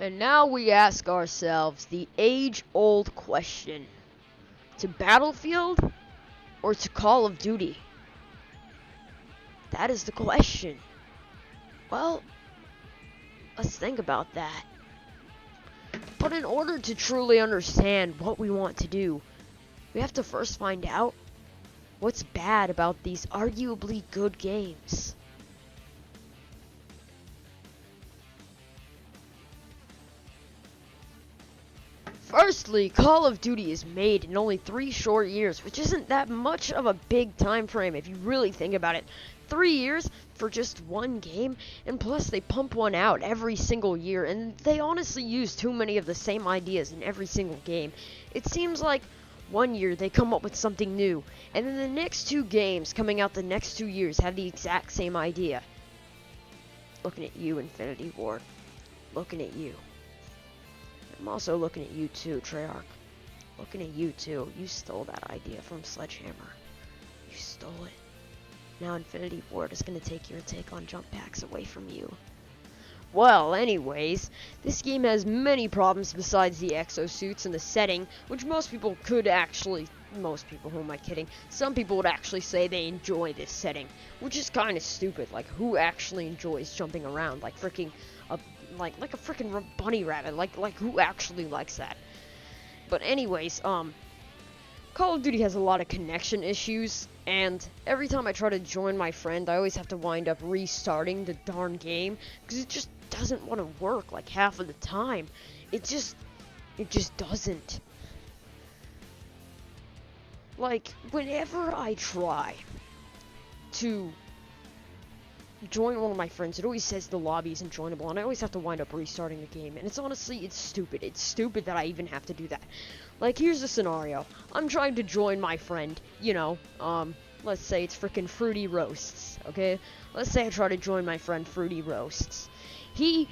And now we ask ourselves the age-old question. To Battlefield or to Call of Duty? That is the question. Well, let's think about that. But in order to truly understand what we want to do, we have to first find out what's bad about these arguably good games. Firstly, Call of Duty is made in only 3 short years, which isn't that much of a big time frame if you really think about it. 3 years for just one game, and plus they pump one out every single year, and they honestly use too many of the same ideas in every single game. It seems like one year they come up with something new, and then the next 2 games coming out the next 2 years have the exact same idea. Looking at you, Infinity Ward. Looking at you. I'm also looking at you too, Treyarch. Looking at you too. You stole that idea from Sledgehammer. You stole it. Now Infinity Ward is going to take your take on jump packs away from you. Well, anyways, this game has many problems besides the exosuits and the setting, which most people, who am I kidding? Some people would actually say they enjoy this setting, which is kind of stupid. Like, who actually enjoys jumping around like freaking like a freaking bunny rabbit? Like who actually likes that? But anyways, Call of Duty has a lot of connection issues, and every time I try to join my friend, I always have to wind up restarting the darn game, because it just doesn't want to work like half of the time. It just doesn't. Like, whenever I try to join one of my friends, it always says the lobby isn't joinable, and I always have to wind up restarting the game, and it's stupid. It's stupid that I even have to do that. Like, here's the scenario. I'm trying to join my friend, let's say it's frickin' Fruity Roasts, okay? Let's say I try to join my friend Fruity Roasts. He's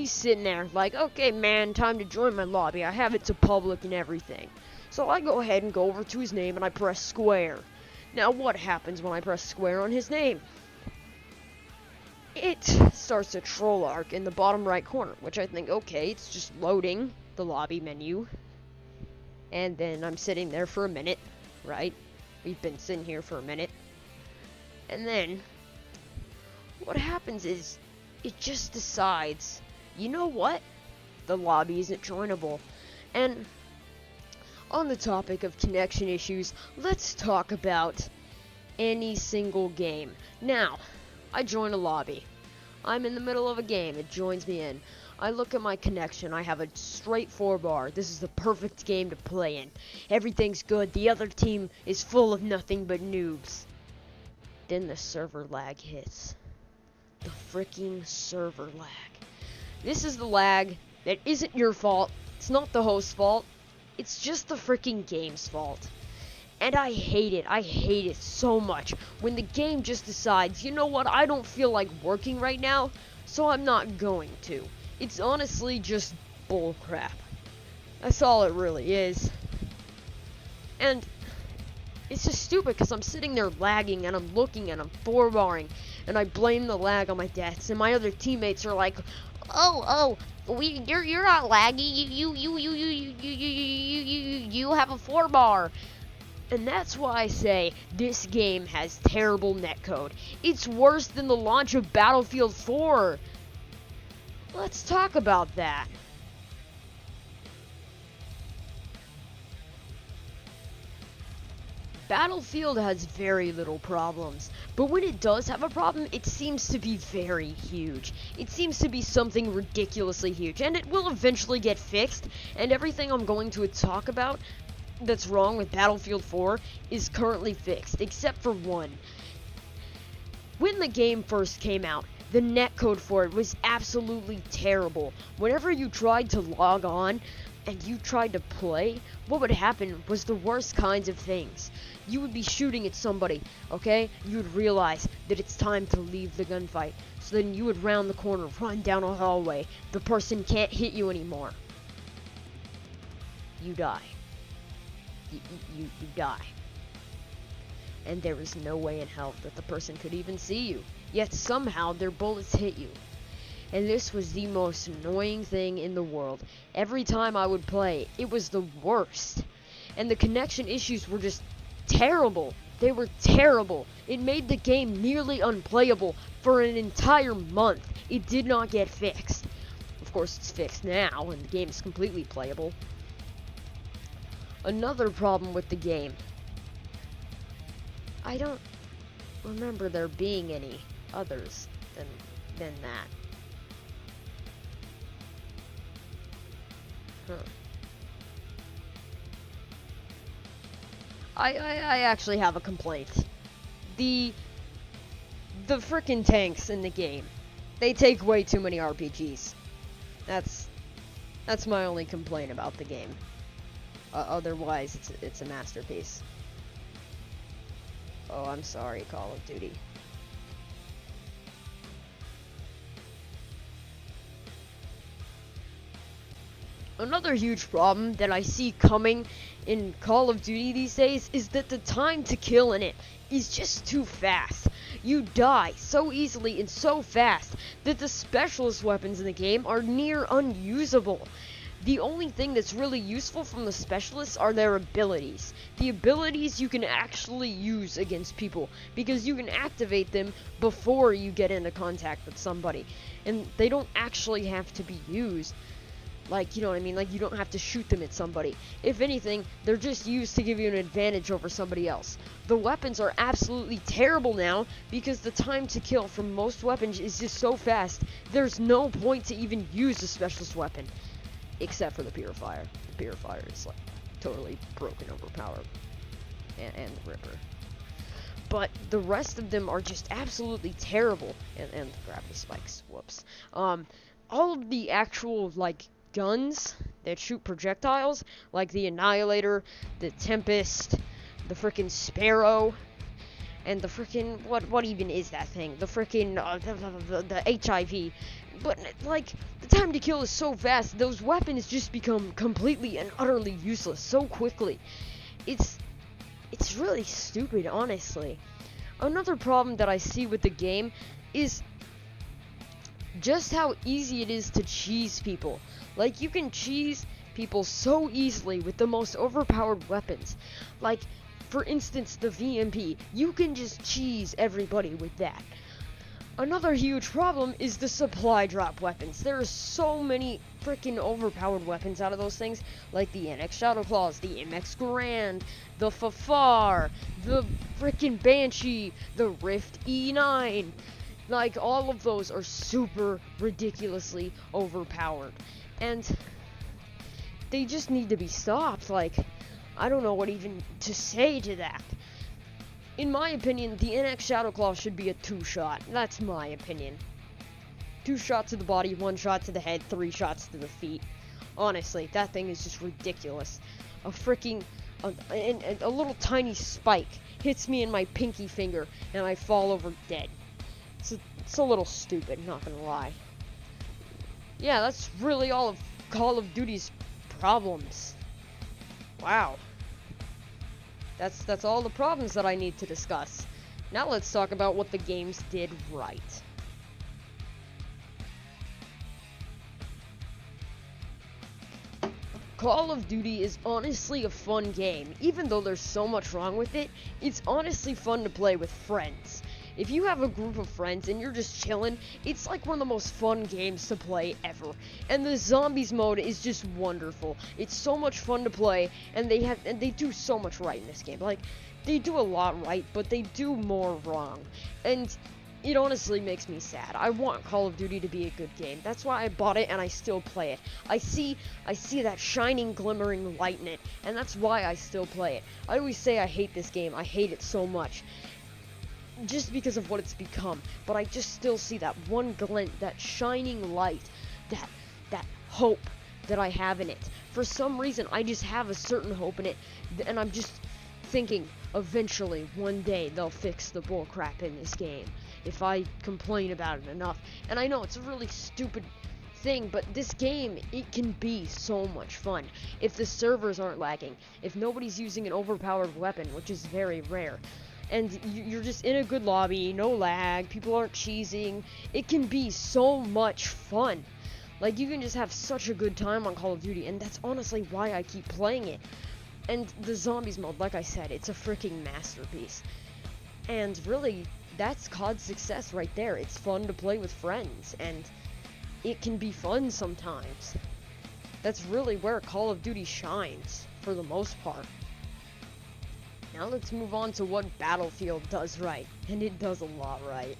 sitting there like, okay, man, time to join my lobby. I have it to public and everything. So I go ahead and go over to his name and I press square. Now, what happens when I press square on his name? It starts a troll arc in the bottom right corner, which I think, okay, it's just loading the lobby menu. And then I'm sitting there for a minute, right? We've been sitting here for a minute. And then, what happens is, it just decides, you know what? The lobby isn't joinable. And on the topic of connection issues, let's talk about any single game. Now, I join a lobby. I'm in the middle of a game. It joins me in. I look at my connection. I have a straight 4-bar. This is the perfect game to play in. Everything's good. The other team is full of nothing but noobs. Then the server lag hits. The freaking server lag. This is the lag that isn't your fault. It's not the host's fault. It's just the freaking game's fault. And I hate it. I hate it so much when the game just decides, you know what, I don't feel like working right now, so I'm not going to. It's honestly just bullcrap. That's all it really is. And it's just stupid because I'm sitting there lagging and I'm looking and I'm 4-barring and I blame the lag on my deaths, and my other teammates are like, you're not laggy. You have a 4-bar. And that's why I say this game has terrible netcode. It's worse than the launch of Battlefield 4. Let's talk about that. Battlefield has very little problems, but when it does have a problem, it seems to be very huge. It seems to be something ridiculously huge, and it will eventually get fixed, and everything I'm going to talk about that's wrong with Battlefield 4 is currently fixed, except for one. When the game first came out, the netcode for it was absolutely terrible. Whenever you tried to log on and you tried to play, what would happen was the worst kinds of things. You would be shooting at somebody, okay? You would realize that it's time to leave the gunfight. So then you would round the corner, run down a hallway. The person can't hit you anymore. You die. You die. And there is no way in hell that the person could even see you. Yet somehow their bullets hit you. and this was the most annoying thing in the world. Every time I would play, it was the worst. And the connection issues were just terrible. They were terrible. It made the game nearly unplayable for an entire month. It did not get fixed. Of course, it's fixed now, and the game is completely playable. Another problem with the game. I don't remember there being any others than that. Huh. I actually have a complaint. The frickin' tanks in the game. They take way too many RPGs. That's my only complaint about the game. Otherwise, it's a masterpiece. Oh, I'm sorry, Call of Duty. Another huge problem that I see coming in Call of Duty these days is that the time to kill in it is just too fast. You die so easily and so fast that the specialist weapons in the game are near unusable. The only thing that's really useful from the specialists are their abilities. The abilities you can actually use against people, because you can activate them before you get into contact with somebody. And they don't actually have to be used. Like, you know what I mean? Like, you don't have to shoot them at somebody. If anything, they're just used to give you an advantage over somebody else. The weapons are absolutely terrible now, because the time to kill from most weapons is just so fast, there's no point to even use a specialist weapon. Except for the Purifier. The Purifier is, like, totally broken, overpowered. And the Ripper. But the rest of them are just absolutely terrible. And the gravity spikes. Whoops. All of the actual, like, guns that shoot projectiles, like the Annihilator, the Tempest, the frickin' Sparrow, and the frickin' what even is that thing? The frickin' the HIV. But, like, the time to kill is so fast, those weapons just become completely and utterly useless so quickly. It's really stupid, honestly. Another problem that I see with the game is just how easy it is to cheese people. Like, you can cheese people so easily with the most overpowered weapons. Like, for instance, the VMP. You can just cheese everybody with that. Another huge problem is the supply drop weapons. There are so many freaking overpowered weapons out of those things, like the NX Shadow Claws, the MX Grand, the Fafar, the freaking Banshee, the Rift E9. Like, all of those are super ridiculously overpowered. And they just need to be stopped. Like, I don't know what even to say to that. In my opinion, the NX Shadow Claw should be a 2-shot. That's my opinion. 2 shots to the body, 1 shot to the head, 3 shots to the feet. Honestly, that thing is just ridiculous. A freaking... a little tiny spike hits me in my pinky finger, and I fall over dead. It's a little stupid, not gonna lie. Yeah, that's really all of Call of Duty's problems. Wow. That's all the problems that I need to discuss. Now let's talk about what the games did right. Call of Duty is honestly a fun game. Even though there's so much wrong with it, it's honestly fun to play with friends. If you have a group of friends and you're just chilling, it's like one of the most fun games to play ever. And the zombies mode is just wonderful. It's so much fun to play, and they do so much right in this game. Like, they do a lot right, but they do more wrong. And it honestly makes me sad. I want Call of Duty to be a good game. That's why I bought it and I still play it. I see that shining, glimmering light in it, and that's why I still play it. I always say I hate this game. I hate it so much. Just because of what it's become, but I just still see that one glint, that shining light, that hope that I have in it. For some reason, I just have a certain hope in it, and I'm just thinking, eventually, one day, they'll fix the bullcrap in this game, if I complain about it enough. And I know, it's a really stupid thing, but this game, it can be so much fun. If the servers aren't lagging, if nobody's using an overpowered weapon, which is very rare, and you're just in a good lobby, no lag, people aren't cheesing. It can be so much fun. Like, you can just have such a good time on Call of Duty, and that's honestly why I keep playing it. And the zombies mode, like I said, it's a freaking masterpiece. And really, that's COD's success right there. It's fun to play with friends, and it can be fun sometimes. That's really where Call of Duty shines, for the most part. Now let's move on to what Battlefield does right, and it does a lot right.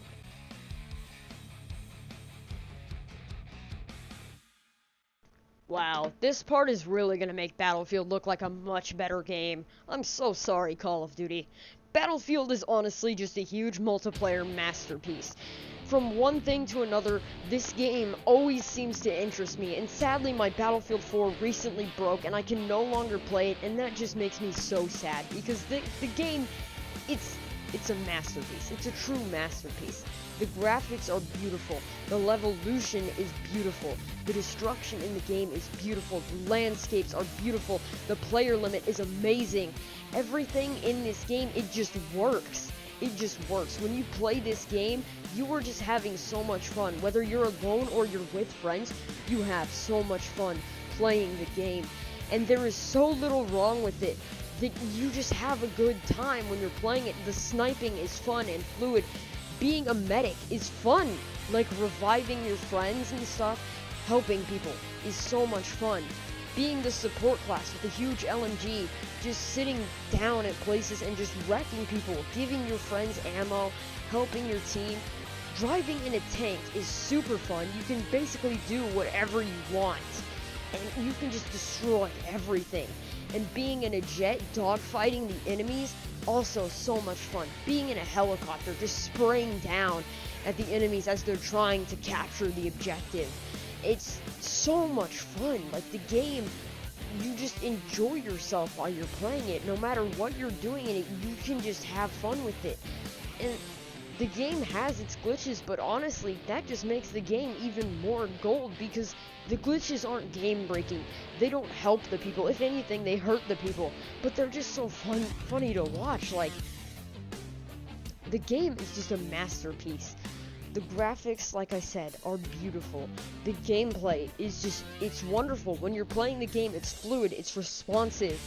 Wow, this part is really gonna make Battlefield look like a much better game. I'm so sorry, Call of Duty. Battlefield is honestly just a huge multiplayer masterpiece. From one thing to another, this game always seems to interest me, and sadly my Battlefield 4 recently broke and I can no longer play it, and that just makes me so sad, because the game, it's a masterpiece. It's a true masterpiece. The graphics are beautiful, the levolution is beautiful, the destruction in the game is beautiful, the landscapes are beautiful, the player limit is amazing. Everything in this game, it just works. It just works. When you play this game, you are just having so much fun. Whether you're alone or you're with friends, you have so much fun playing the game. And there is so little wrong with it that you just have a good time when you're playing it. The sniping is fun and fluid. Being a medic is fun. Like reviving your friends and stuff, helping people is so much fun. Being the support class with a huge LMG, just sitting down at places and just wrecking people, giving your friends ammo, helping your team. Driving in a tank is super fun. You can basically do whatever you want, and you can just destroy everything. And being in a jet, dogfighting the enemies, also so much fun. Being in a helicopter, just spraying down at the enemies as they're trying to capture the objective. It's so much fun. Like, the game, you just enjoy yourself while you're playing it. No matter what you're doing in it, you can just have fun with it. And the game has its glitches, but honestly, that just makes the game even more gold, because the glitches aren't game-breaking. They don't help the people. If anything, they hurt the people. But they're just so funny to watch. Like, the game is just a masterpiece. The graphics, like I said, are beautiful. The gameplay is just, it's wonderful. When you're playing the game, it's fluid, it's responsive.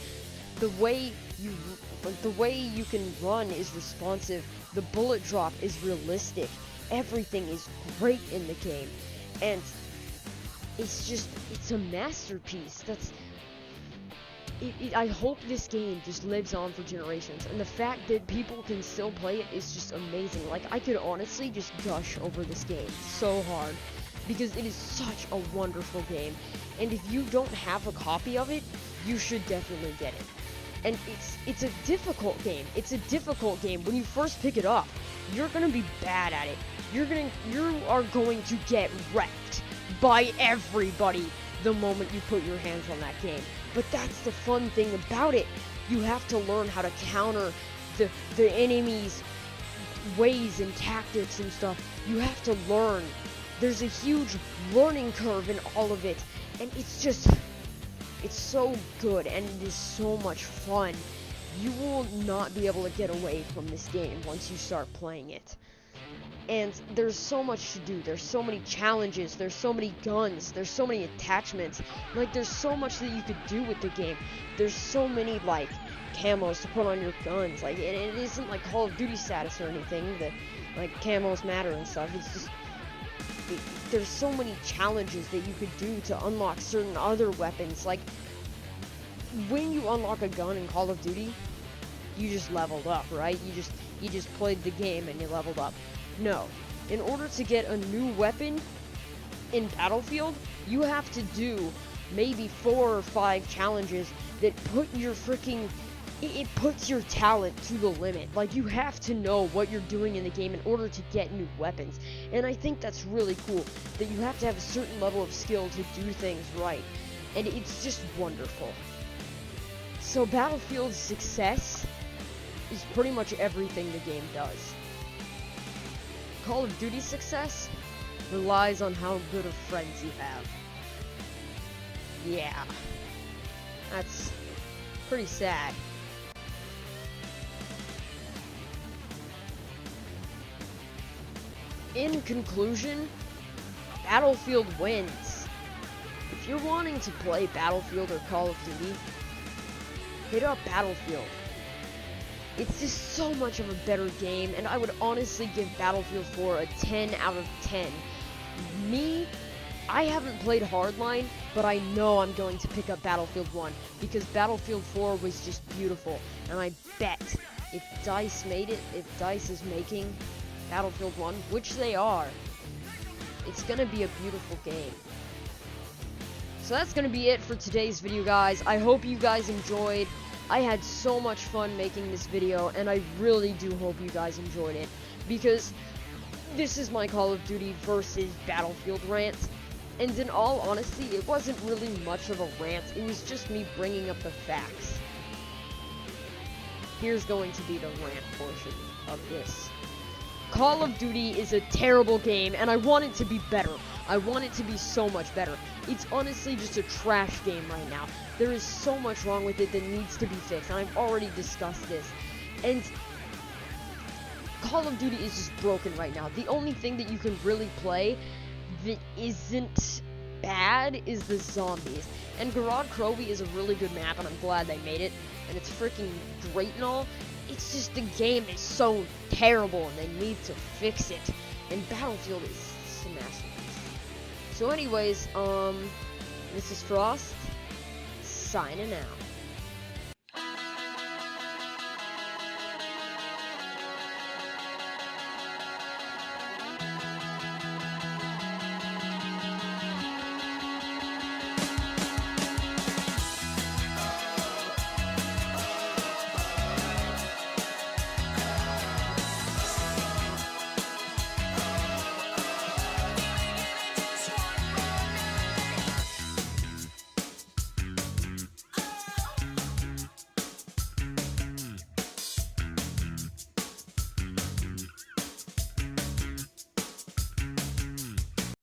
The way you can run is responsive. The bullet drop is realistic. Everything is great in the game. And it's a masterpiece. I hope this game just lives on for generations, and the fact that people can still play it is just amazing. Like, I could honestly just gush over this game so hard, because it is such a wonderful game, and if you don't have a copy of it, you should definitely get it. And it's a difficult game. It's a difficult game. When you first pick it up, you're gonna be bad at it. You are going to get wrecked by everybody the moment you put your hands on that game. But that's the fun thing about it. You have to learn how to counter the enemy's ways and tactics and stuff. You have to learn. There's a huge learning curve in all of it. And it's so good, and it is so much fun. You will not be able to get away from this game once you start playing it. And there's so much to do. There's so many challenges. There's so many guns. There's so many attachments. Like, there's so much that you could do with the game. There's so many, like, camos to put on your guns. Like, it isn't like Call of Duty status or anything that, like, camos matter and stuff. It's just, there's so many challenges that you could do to unlock certain other weapons. Like, when you unlock a gun in Call of Duty, you just leveled up, right? You just played the game and you leveled up. No. In order to get a new weapon in Battlefield, you have to do maybe 4 or 5 challenges that put your freaking... It puts your talent to the limit. Like, you have to know what you're doing in the game in order to get new weapons. And I think that's really cool, that you have to have a certain level of skill to do things right. And it's just wonderful. So Battlefield's success is pretty much everything the game does. Call of Duty's success relies on how good of friends you have. Yeah. That's pretty sad. in conclusion, Battlefield wins. If you're wanting to play Battlefield or Call of Duty, hit up Battlefield. It's just so much of a better game, and I would honestly give Battlefield 4 a 10 out of 10. Me, I haven't played Hardline, but I know I'm going to pick up Battlefield 1, because Battlefield 4 was just beautiful, and I bet if DICE made it, if DICE is making Battlefield 1, which they are, it's gonna be a beautiful game. So that's gonna be it for today's video, guys. I hope you guys enjoyed. I had so much fun making this video, and I really do hope you guys enjoyed it, because this is my Call of Duty versus Battlefield rant, and in all honesty, it wasn't really much of a rant, it was just me bringing up the facts. Here's going to be the rant portion of this. Call of Duty is a terrible game, and I want it to be better. I want it to be so much better. It's honestly just a trash game right now. There is so much wrong with it that needs to be fixed, and I've already discussed this. And Call of Duty is just broken right now. The only thing that you can really play that isn't bad is the zombies. And Garad Krovi is a really good map, and I'm glad they made it. And it's freaking great and all. It's just the game is so terrible, and they need to fix it. And Battlefield is a masterpiece. So anyways, this is Frost, signing out.